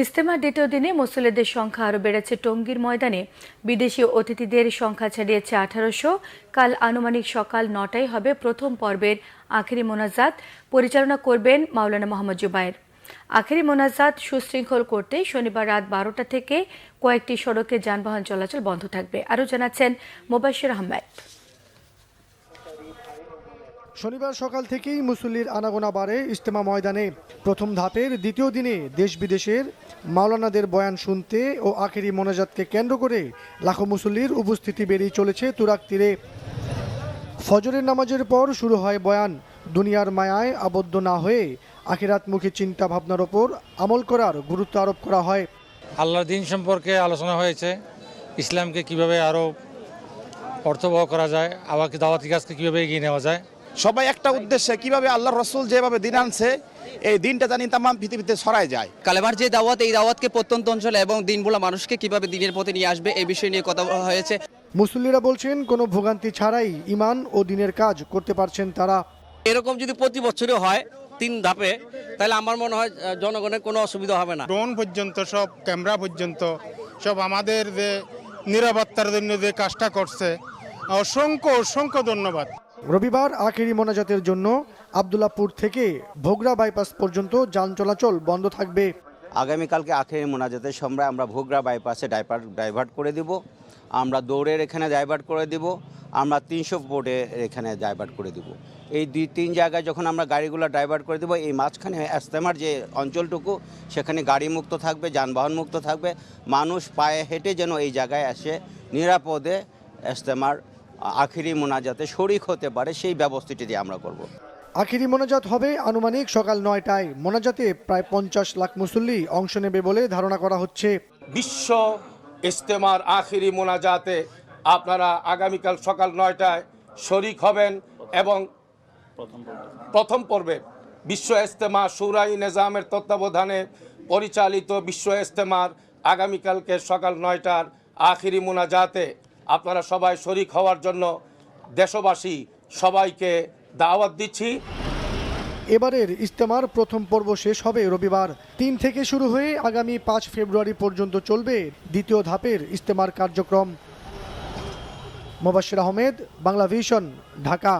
ইজতেমার দ্বিতীয় দিনে মুসল্লিদের সংখ্যা আরও বেড়েছে। টঙ্গীর ময়দানে বিদেশি অতিথিদের সংখ্যা ছাড়িয়েছে 1800। কাল আনুমানিক সকাল 9টায় হবে প্রথম পর্বের আখেরি মোনাজাত। পরিচালনা করবেন মাওলানা মোহাম্মদ জুবায়ের। আখেরি মোনাজাত সুশৃঙ্খল করতে শনিবার রাত 12টা থেকে কয়েকটি সড়কে যানবাহন চলাচল বন্ধ থাকবে। আরও জানাচ্ছেন মোবাশ্বের আহমেদ। শনিবার সকাল থেকেই মুসল্লির আনাগোনা বাড়ে ইজতেমা ময়দানে। প্রথম ধাপের দ্বিতীয় দিনে দেশ বিদেশের মাওলানাদের বয়ান শুনতে ও আখেরি মোনাজাতকে কেন্দ্র করে লাখো মুসল্লির উপস্থিতি বেড়েই চলেছে তুরাগ তীরে। ফজরের নামাজের পর শুরু হয় বয়ান। দুনিয়ার মায়ায় আবদ্ধ না হয়ে আখিরাতমুখী চিন্তা ভাবনার ওপর আমল করার গুরুত্ব আরোপ করা হয়। আল্লাহর দিন সম্পর্কে আলোচনা হয়েছে, ইসলামকে কিভাবে আরও অর্থবহ করা যায়, আবার দাওয়াতি কাজকে কিভাবে এগিয়ে নেওয়া যায়। সবাই একটা উদ্দেশ্যে কিভাবে আল্লাহ রসুল যেভাবে দিন আনছে এই দিনটা জানি তামাম পৃথিবীতে ছড়ায় যায়। কালেমার যে দাওয়াত, এই দাওয়াতকে প্রত্যন্ত অঞ্চলে এবং দিনগুলো মানুষকে কিভাবে দিনের পথে নিয়ে আসবে এই বিষয় নিয়ে কথা বলা হয়েছে। মুসল্লিরা বলছেন কোনো ভোগান্তি ছাড়াই ঈমান ও দিনের কাজ করতে পারছেন তারা। এরকম যদি প্রতি বছরই হয় 3 ধাপে, তাহলে আমার মনে হয় জনগণের কোনো অসুবিধা হবে না। ড্রোন পর্যন্ত সব, ক্যামেরা পর্যন্ত সব আমাদের যে নিরাপত্তার জন্য যে কাজটা করছে, অসংখ্য ধন্যবাদ। রবিবার আখেরি মোনাজাতের জন্য আব্দুল্লাহপুর থেকে ভোগড়া বাইপাস পর্যন্ত যান চলাচল বন্ধ থাকবে। আগামীকালকে আখেরি মোনাজাতের সময় আমরা ভোগড়া বাইপাসে ডাইভার্ট করে দিব, আমরা দৌড়ের এখানে ডাইভার্ট করে দিব, আমরা 300 বোর্ডের এখানে ডাইভার্ট করে দিব। এই 2-3 জায়গায় যখন আমরা গাড়িগুলো ডাইভার্ট করে দেবো, এই মাঝখানে ইজতেমার যে অঞ্চলটুকু সেখানে গাড়ি মুক্ত থাকবে, যানবাহন মুক্ত থাকবে। মানুষ পায়ে হেঁটে যেন এই জায়গায় এসে নিরাপদে ইজতেমার আখেরি মোনাজাতে শরিক হতে পারে, সেই ব্যবস্থাটি দিয়ে আমরা করব। আখেরি মোনাজাত হবে আনুমানিক সকাল 9টায়। মোনাজাতে প্রায় 50 লাখ মুসল্লি অংশ নেবে বলে ধারণা করা হচ্ছে। বিশ্ব ইজতেমার আখেরি মোনাজাতে আপনারা আগামীকাল সকাল 9টায় শরিক হবেন এবং প্রথম পর্বে বিশ্ব ইজতেমা শুরাই নিজামের তত্ত্বাবধানে পরিচালিত বিশ্ব ইজতেমার আগামীকালকে সকাল 9টার আখেরি মোনাজাতে আপনারা সবাই শরিক হওয়ার জন্য দেশবাসী সবাইকে দাওয়াত দিচ্ছি। এবারের ইজতেমার প্রথম পর্ব শেষ হবে রবিবার 3 থেকে শুরু হয়ে আগামী 5 ফেব্রুয়ারি পর্যন্ত চলবে দ্বিতীয় ধাপের ইজতেমার কার্যক্রম। মোবাশ্বের আহমেদ, বাংলা ভিশন, ঢাকা।